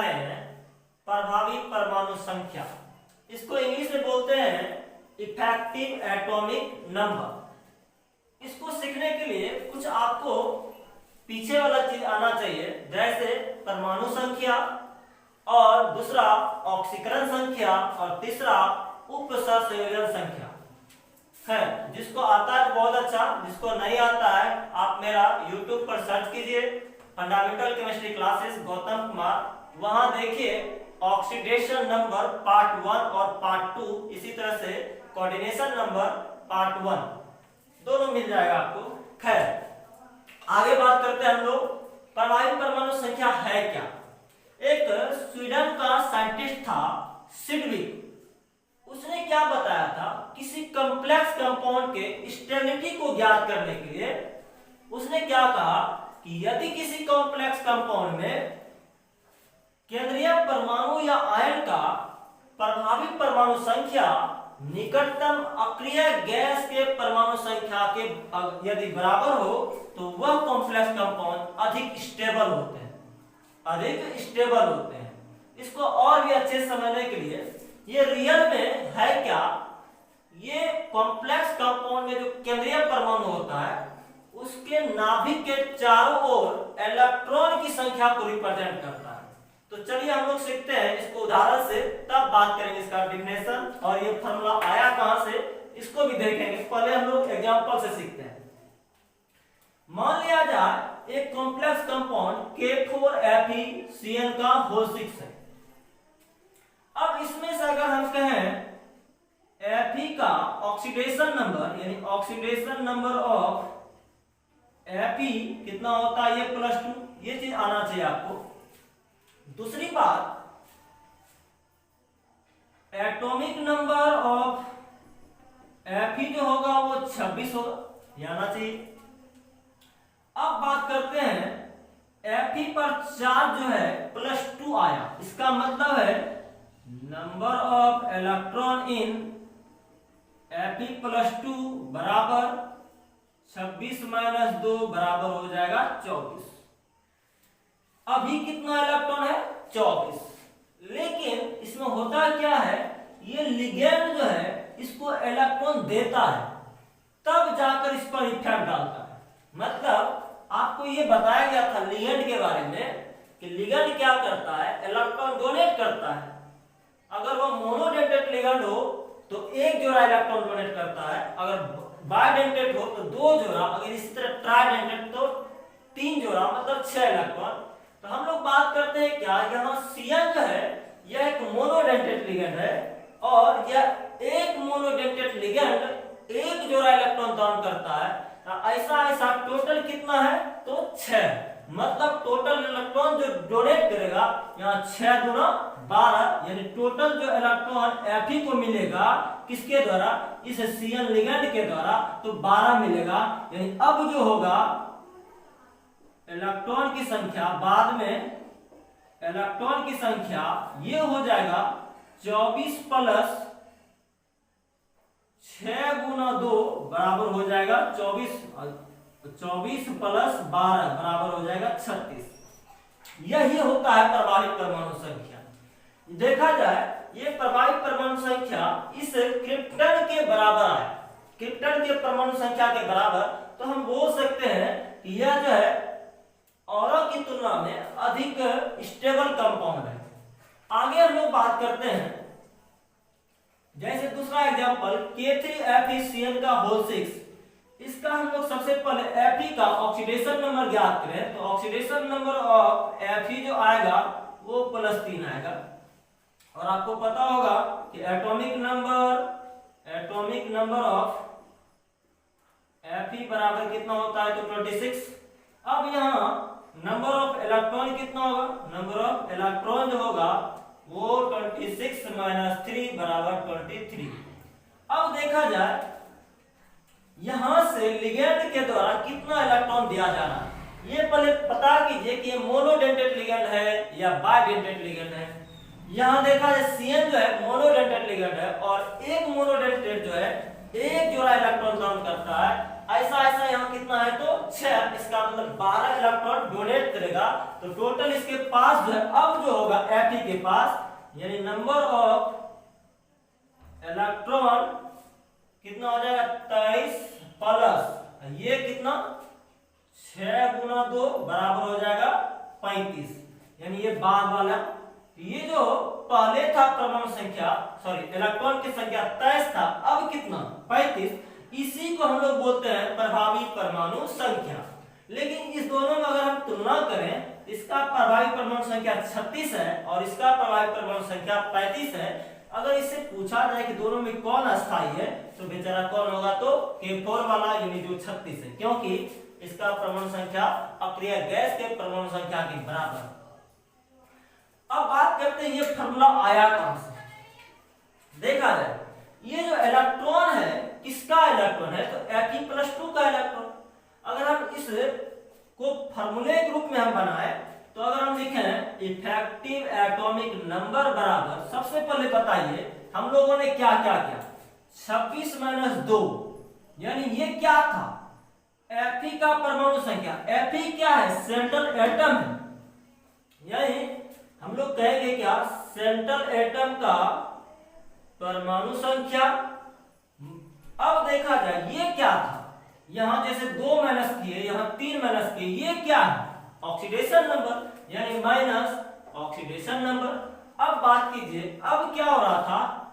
रहे हैं प्रभावी परमाणु संख्या। इसको इंग्लिश में बोलते हैं इफेक्टिव एटॉमिक नंबर। इसको सीखने के लिए कुछ आपको पीछे वाला चीज आना चाहिए, जैसे परमाणु संख्या और दूसरा ऑक्सीकरण संख्या और तीसरा उपसंयोजन संख्या है। जिसको आता है बहुत अच्छा, जिसको नहीं आता है आप मेरा YouTube पर सर्च कीजिए fundamental chemistry classes Gautam Kumar, वहां देखिए ऑक्सीडेशन नंबर पार्ट 1 और पार्ट 2, इसी तरह से कोऑर्डिनेशन नंबर पार्ट 1 दोनों मिल जाएगा आपको। खैर आगे बात करते हैं हम लोग प्रभावी परमाणु संख्या है क्या। एक स्वीडन का साइंटिस्ट था सिडविक, उसने क्या बताया था, किसी कॉम्प्लेक्स कंपाउंड के स्टेबिलिटी को ज्ञात करने के लिए उसने क्या कहा कि यदि किसी कॉम्प्लेक्स कंपाउंड में केंद्रीय परमाणु या आयन का प्रभावी परमाणु संख्या निकटतम अक्रिय गैस के परमाणु संख्या के यदि बराबर हो तो वह कॉम्प्लेक्स कंपाउंड अधिक स्टेबल होते हैं। इसको और भी अच्छे से समझने के लिए ये रियल में है क्या, ये कॉम्प्लेक्स कंपाउंड में जो केंद्रीय परमाणु होता है उसके नाभिक के चारों ओर इलेक्ट्रॉन की संख्या को रिप्रेजेंट करता है। तो चलिए हम लोग सीखते हैं इसको उदाहरण से, तब बात करेंगे इसका डिफिनेशन और ये फॉर्मूला आया कहां से इसको भी देखेंगे। पहले हम लोग एग्जांपल से सीखते हैं। मान लिया जाए एक कॉम्प्लेक्स कंपाउंड K4FeCN का होल 6 है। अब इसमें से अगर हम कहें Fe का ऑक्सीडेशन नंबर यानी ऑक्सीडेशन नंबर ऑफ Fe कितना होता है, ये +2, ये चीज आना चाहिए आपको। दूसरी बात एटॉमिक नंबर ऑफ Fe जो होगा वो 26 होगा, ये आना चाहिए। अब बात करते हैं Fe पर चार्ज जो है +2 आया, इसका मतलब है number of electron in Fe +2 बराबर 26 - 2 बराबर हो जाएगा 24। अभी कितना इलेक्ट्रॉन है, 24। लेकिन इसमें होता क्या है, ये लिगेंड जो है इसको इलेक्ट्रॉन देता है तब जाकर इस पर इफेक्ट डालता है। मतलब आपको ये बताया गया था लिगेंड के बारे में कि लिगेंड क्या करता है, इलेक्ट्रॉन डोनेट करता है। अगर वो मोनोडेंटेट लिगेंड हो तो एक जोड़ा इलेक्ट्रॉन डोनेट करता है, अगर बाइडेंटेट हो तो 2 जोड़ा, अगर इसी तरह ट्राइडेंटेट तो 3 जोड़ा, मतलब 6 इलेक्ट्रॉन। तो हम लोग बात करते हैं क्या, यहाँ CN जो है यह एक मोनोडेंटेट लिगेंड है और यह एक मोनोडेंटेट लिगेंड एक जोड़ा इलेक्ट्रॉन दान करता है। ऐसा टोटल कितना है, तो 6, मतलब टोटल इलेक्ट्रॉन जो डोनेट करेगा यहाँ 6 गुना 12, यानी टोटल जो इलेक्ट्रॉन Fe को मिलेगा किसके द्वारा, इस CN लिगेंड के द्वारा, तो 12 मिलेगा। यानी अब जो होगा इलेक्ट्रॉन की संख्या, बाद में इलेक्ट्रॉन की संख्या ये हो जाएगा 24 + 6 गुना 2 बराबर हो जाएगा 24 + 12 बराबर हो जाएगा 36। यही होता है प्रभावी परमाणु संख्या। देखा जाए ये प्रभावी परमाणु संख्या इस क्रिप्टन के बराबर है, क्रिप्टन के परमाणु संख्या के बराबर। तो हम बोल सकते हैं कि यह जो है औरों की तुलना में अधिक स्टेबल कंपाउंड है। आगे हम लोग बात करते हैं, जैसे दूसरा एग्जांपल K3FeCN का होल 6। इसका हम लोग सबसे पहले Fe का ऑक्सीडेशन नंबर ज्ञात करें तो ऑक्सीडेशन नंबर ऑफ Fe जो आएगा वो +3 आएगा। और आपको पता होगा कि एटॉमिक नंबर ऑफ Fe बराबर कितना होता है, तो 26। अब यहाँ नंबर ऑफ इलेक्ट्रॉन कितना होगा, नंबर ऑफ इलेक्ट्रॉन जो होगा वो 26 - 3 बराबर 23। अब देखा जाए यहां से लिगेंड के द्वारा कितना इलेक्ट्रॉन दिया जा रहा है, ये पहले पता कीजिए कि ये मोनोडेंटेट लिगेंड है या बाइडेंटेट लिगेंड है। यहां देखा जाए CN जो है मोनोडेंटेट लिगेंड है और एक मोनोडेंटेट जो है एक जोड़ा इलेक्ट्रॉन दान करता है, ऐसा ऐसा यहाँ कितना है तो 6, इसका मतलब 12 इलेक्ट्रॉन डोनेट करेगा। तो टोटल इसके पास जो है अब जो होगा Fe के पास, यानी नंबर ऑफ इलेक्ट्रॉन कितना हो जाएगा 23 प्लस ये कितना 6 गुना 2 बराबर हो जाएगा 35, यानी ये बाद वाला। ये जो पहले था परमाणु संख्या सॉरी इलेक्ट्रॉन की संख्या 23 था, अब कितना 35, इसी को हम लोग बोलते हैं प्रभावी परमाणु संख्या। लेकिन इस दोनों में अगर हम तुलना करें, इसका प्रभावी परमाणु संख्या 36 है और इसका प्रभावी परमाणु संख्या 35 है। अगर इससे पूछा जाए कि दोनों में कौन अस्थायी है, तो बेचारा कौन होगा तो K4 वाला, यानी जो 36 है, क्योंकि इसका परमाणु संख्या अक्रिय गैस के परमाणु संख्या के बराबर। अब बात करते हैं ये फार्मूला आया कहां से। देखा जाए ये जो इलेक्ट्रॉन है किसका इलेक्ट्रॉन है तो Fe+2 का इलेक्ट्रॉन। अगर हम इस को फार्मूले के रूप में हम बनाए तो अगर हम लिखें इफेक्टिव एटॉमिक नंबर बराबर, सबसे पहले बताइए हम लोगों ने क्या क्या किया, 26 - 2, यानी ये क्या था Fe का परमाणु संख्या। Fe क्या है सेंट्रल एटम है, यानी हम लोग कहेंगे क्या सेंट्रल एटम का परमाणु संख्या। अब देखा जाए ये क्या था, यहां जैसे 2 माइनस किए, यहां 3 माइनस किए, ये क्या है ऑक्सीडेशन नंबर, यानी माइनस ऑक्सीडेशन नंबर। अब बात कीजिए अब क्या हो रहा था,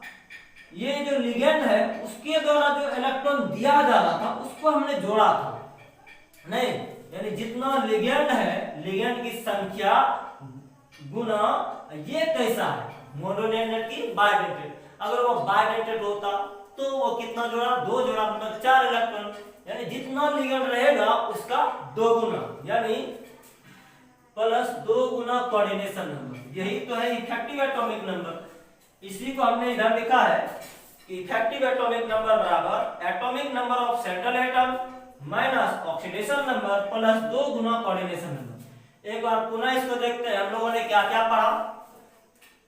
ये जो लिगेंड है उसके द्वारा जो इलेक्ट्रॉन दिया जा रहा था उसको हमने जोड़ा था नहीं, यानी जितना लिगेंड है लिगेंड की संख्या गुना ये कैसा है मोनोडेंटेट की बाइडेंटेट। अगर वो बाइडेंटेट होता तो वो कितना जोड़ा 2 जोड़ा, मतलब 4 इलेक्ट्रॉन, यानी जितना लिगेंड रहेगा उसका 2 गुना, यानी प्लस 2 गुना कोऑर्डिनेशन नंबर। यही तो है इफेक्टिव एटॉमिक नंबर। इसी को हमने इधर लिखा है कि इफेक्टिव एटॉमिक नंबर बराबर atomic number of central atom minus oxidation number plus 2 Guna coordination number. एक बार पुनः इसको देखते हैं हम लोगों ने क्या क्या पढ़ा।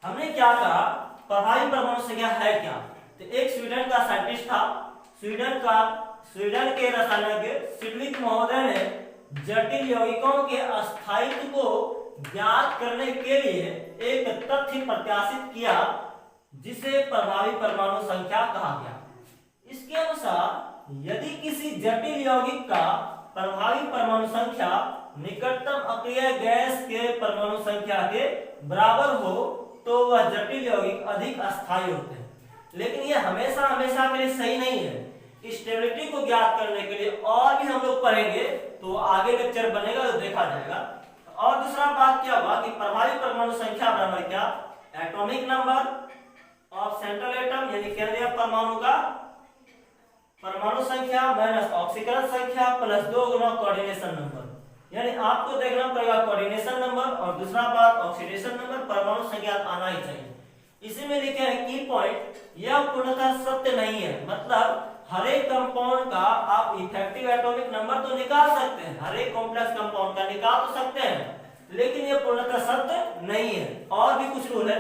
हमने क्या कहा प्रभावी परमाणु संख्या है क्या, तो एक स्वीडन का साइंटिस्ट था, स्वीडन के रसायनज्ञ सिडविक महोदय ने जटिल यौगिकों के अस्थायित्व को ज्ञात करने के लिए एक तथ्य प्रत्याशित किया जिसे प्रभावी परमाणु संख्या कहा गया। इसके अनुसार यदि किसी जटिल यौगिक का प्रभावी परमाणु संख्या निकटतम अक्रिय गैस के परमाणु संख्या के बराबर हो तो वह जटिल यौगिक अधिक अस्थायी होते हैं। लेकिन यह हमेशा हमेशा के लिए सही नहीं है। स्टेबिलिटी को ज्ञात करने के लिए और भी हम लोग पढ़ेंगे, तो आगे लेक्चर बनेगा तो देखा जाएगा। और दूसरा बात क्या हुआ कि प्रभावी परमाणु संख्या बराबर क्या atomic number of central atom, यानी केंद्रीय परमाणु का परमाणु संख्या माइनस ऑक्सीकरण संख्या प्लस 2 गुना कोऑर्डिनेशन नंबर। यानी आपको देखना पड़ेगा कोऑर्डिनेशन नंबर और दूसरा बात ऑक्सीडेशन नंबर, परमाणु संख्या आना ही चाहिए। इसी में लिखे हैं की पॉइंट, यह पूर्णतः सत्य नहीं है, मतलब हर एक कंपाउंड का आप इफेक्टिव एटॉमिक नंबर तो निकाल सकते हैं, हर एक कॉम्प्लेक्स कंपाउंड का निकाल तो सकते हैं, लेकिन यह पूर्णतः सत्य नहीं है। और भी कुछ रूल है,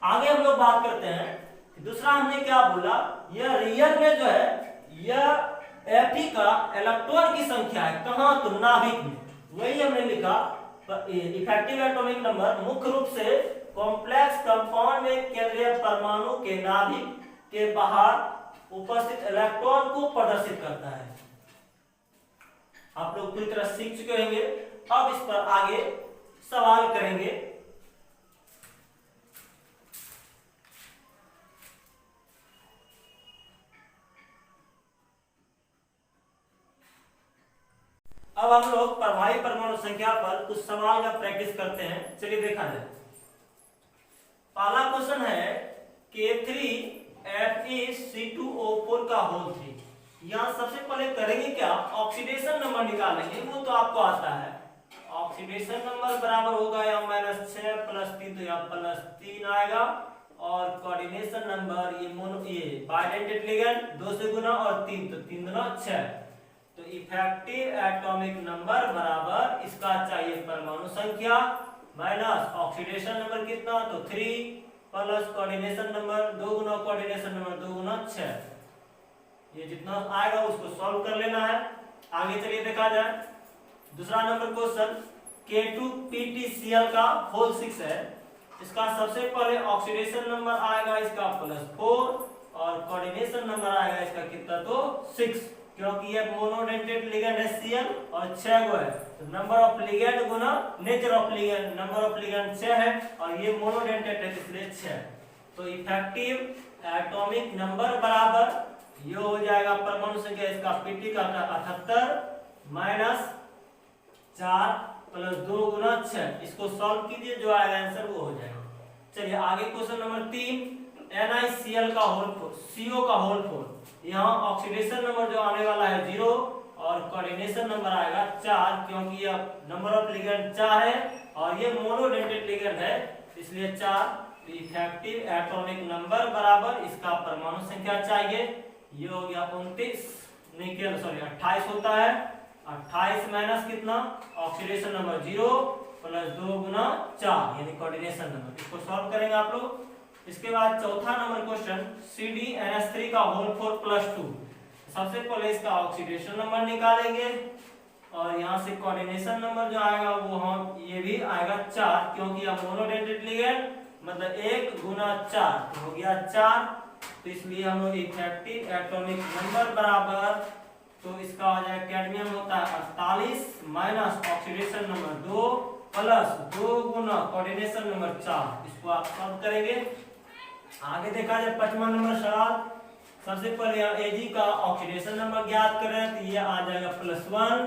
आगे हम लोग बात करते हैं। दूसरा हमने क्या बोला, यह रियल में जो है यह Fe का इलेक्ट्रॉन की संख्या है, कहां तो नाभिक में, वही हमने लिखा। इफेक्टिव एटॉमिक नंबर मुख्य रूप से कॉम्प्लेक्स कंपाउंड में केंद्रीय परमाणु के नाभिक के बाहर उपस्थित इलेक्ट्रॉन को प्रदर्शित करता है। आप लोग पूरी तरह सीख चुके होंगे, अब इस पर आगे सवाल करेंगे। अब हम लोग प्रभावी परमाणु संख्या पर कुछ सवाल का प्रैक्टिस करते हैं, चलिए देखा जाए। पहला क्वेश्चन है K3Fe2O4 का होल 3। यहां सबसे पहले करेंगे क्या ऑक्सीडेशन नंबर निकालेंगे, वो तो आपको आता है। ऑक्सीडेशन नंबर बराबर होगा या -6 + 3 तो यहाँ +3 आएगा, और कोऑर्डिनेशन नंबर ये बाइडेंटेट लिगेंड 2 से गुना और 3 तो 3 गुना 6, तो इफेक्टिव एटॉमिक नंबर बराबर इसका चाहिए परमाणु संख्या माइनस ऑक्सीडेशन नंबर कितना तो 3 प्लस कोऑर्डिनेशन नंबर 2 गुना कोऑर्डिनेशन नंबर 2 गुना 6। ये जितना आएगा उसको सॉल्व कर लेना है। आगे चलिए देखा जाए दूसरा नंबर क्वेश्चन K2PtCl का होल 6 है। इसका सबसे पहले ऑक्सीडेशन नंबर आएगा इसका +4 और कोऑर्डिनेशन नंबर आएगा इसका कितना तो 6, क्योंकि ये मोनोडेंटेट लिगेंड है Cl और 6 गो है, तो number of ligand Guna nature of ligand, number of ligand 6 है और ये मोनोडेंटेट है इसलिए 6। तो इफेक्टिव एटॉमिक नंबर बराबर ये हो जाएगा परमाणु संख्या इसका Pt का 78 माइनस 4 प्लस 2 गुना 6। इसको सॉल्व कीजिए, जो आएगा आंसर वो हो जाएगा। चलिए आगे क्वेश्चन नंबर 3 NiCl का होल 4, CO का होल 4। यहाँ ऑक्सीडेशन नंबर जो आने वाला है 0 और कोऑर्डिनेशन नंबर आएगा 4, क्योंकि यह नंबर ऑफ लिगेंड 4 है और ये मोनोडेंटेट लिगेंड है इसलिए 4। तो इफेक्टिव एटॉमिक नंबर बराबर इसका परमाणु संख्या चाहिए, ये हो गया 29 निकल सॉरी 28 होता है। 28 माइनस कितना ऑक्सीडेशन नंबर 0 प्लस 2 गुना 4 यानी कोऑर्डिनेशन नंबर। इसको सॉल्व करेंगे आप लोग। इसके बाद चौथा नंबर क्वेश्चन CdNH3 का होल 4 प्लस 2। सबसे पहले इसका ऑक्सीडेशन नंबर निकालेंगे और यहाँ से कोऑर्डिनेशन नंबर जो आएगा वो हम ये भी आएगा 4, क्योंकि यह मोनोडेंटेट लिगेंड मतलब 1 गुना 4 तो हो गया 4। तो इसलिए हम लोग इफेक्टिव एटॉमिक नंबर बराबर, तो इसका हो जाएगा कैडमियम होता है 48 माइनस ऑक्सीडेशन नंबर 2 प्लस 2 गुना कोऑर्डिनेशन नंबर 4। इसको आप सॉल्व करेंगे। आगे देखा जाए 5वां नंबर सवाल। सबसे पहले Ag का ऑक्सीडेशन नंबर ज्ञात करें तो ये आ जाएगा +1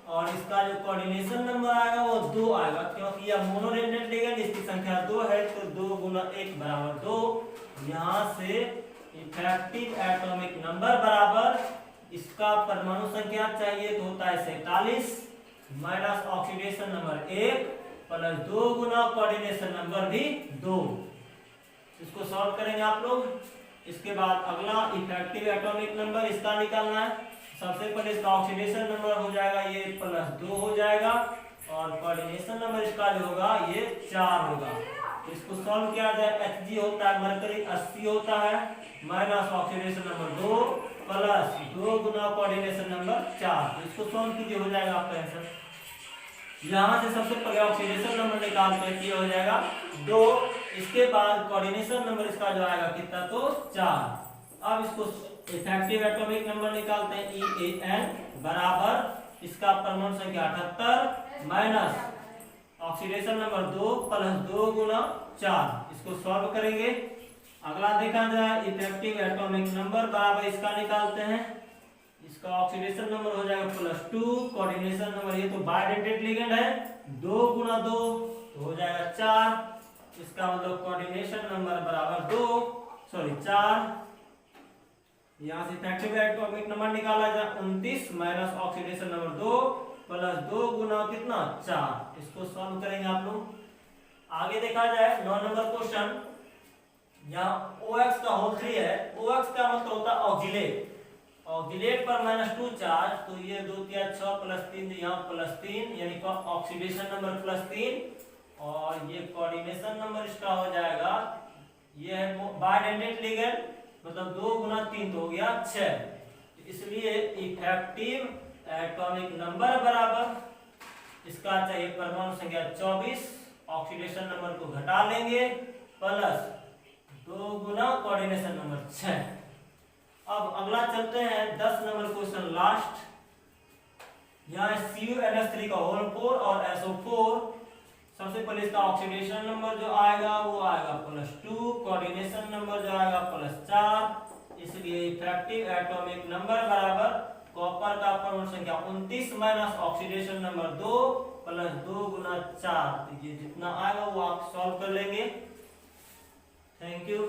और इसका जो कोऑर्डिनेशन नंबर आएगा वो 2 आएगा, क्योंकि यह मोनोडेंटेट लिगेंड इसकी संख्या 2 है तो 2 गुना 1 बराबर 2। यहाँ से इफेक्टिव एटॉमिक नंबर बराबर इसका परमाणु संख्या चाहिए तो होता है 47 माइनस ऑक्सीडेशन नंबर 1 प्लस 2 गुना कोऑर्डिनेशन नंबर भी 2। इसको सॉल्व करेंगे आप लोग। इसके बाद अगला इफेक्टिव एटॉमिक नंबर इसका निकालना है। सबसे पहले इसका ऑक्सीडेशन नंबर हो जाएगा ये +2 हो जाएगा और कोऑर्डिनेशन नंबर इसका जो होगा ये 4 होगा। इसको सॉल्व किया जाए Hg होता है मरकरी 80 होता है माइनस ऑक्सीडेशन नंबर 2 प्लस 2 गुना कोऑर्डिनेशन नंबर 4। इसको सॉल्व कीजिए, हो जाएगा आपका आंसर। यहाँ से सबसे पहले ऑक्सीडेशन नंबर निकालते हैं, ये हो जाएगा 2। इसके बाद कोऑर्डिनेशन नंबर इसका जो आएगा कितना तो 4। अब इसको इफेक्टिव एटॉमिक नंबर निकालते हैं EAN बराबर इसका परमाणु संख्या 78 माइनस ऑक्सीडेशन नंबर 2 प्लस 2 गुना 4। इसको सॉल्व करेंगे। अगला देखा जाए इफेक्टिव एटॉमिक नंबर बराबर इसका निकालते हैं। इसका ऑक्सीडेशन नंबर हो जाएगा +2, कोऑर्डिनेशन नंबर ये तो बायडेंटेट लिगेंड है 2 गुना 2 तो हो जाएगा 4। इसका मतलब कोऑर्डिनेशन नंबर बराबर 4। यहाँ से इफेक्टिव एटॉमिक नंबर निकाला जाए 29 माइनस ऑक्सीडेशन नंबर 2 प्लस 2 गुना कितना 4। इसको सॉल्व करेंगे आप लोग। आगे देखा जाए 9 नंबर क्वेश्चन। यहाँ OX का होल 3 है। OX का मतलब होता है ऑक्सीलेट। ऑक्सीलेट पर -2 चार्ज, तो ये 2 3 6 प्लस 3 यहाँ +3 यानी ऑक्सीडेशन नंबर +3 और ये कोऑर्डिनेशन नंबर इसका हो जाएगा ये है बायडेंटेट लिगेंड मतलब 2 गुना 3 तो हो गया 6। इसलिए इफेक्टिव एटॉमिक नंबर बराबर इसका चाहिए परमाणु संख्या 24, ऑक्सीडेशन नंबर को घटा लेंगे प्लस 2 गुना कोऑर्डिनेशन नंबर 6। अब अगला चलते हैं 10 नंबर क्वेश्चन लास्ट। यहाँ CuNH3 का होल 4 और SO4। सबसे पहले इसका ऑक्सीडेशन नंबर जो आएगा वो आएगा +2, कोऑर्डिनेशन नंबर जो आएगा +4। इसलिए इफेक्टिव एटॉमिक नंबर बराबर कॉपर का परमाणु संख्या 29 माइनस ऑक्सीडेशन नंबर 2 प्लस 2 गुना 4। तो ये जितना आएगा वो आप सॉल्व कर लेंगे। Thank you.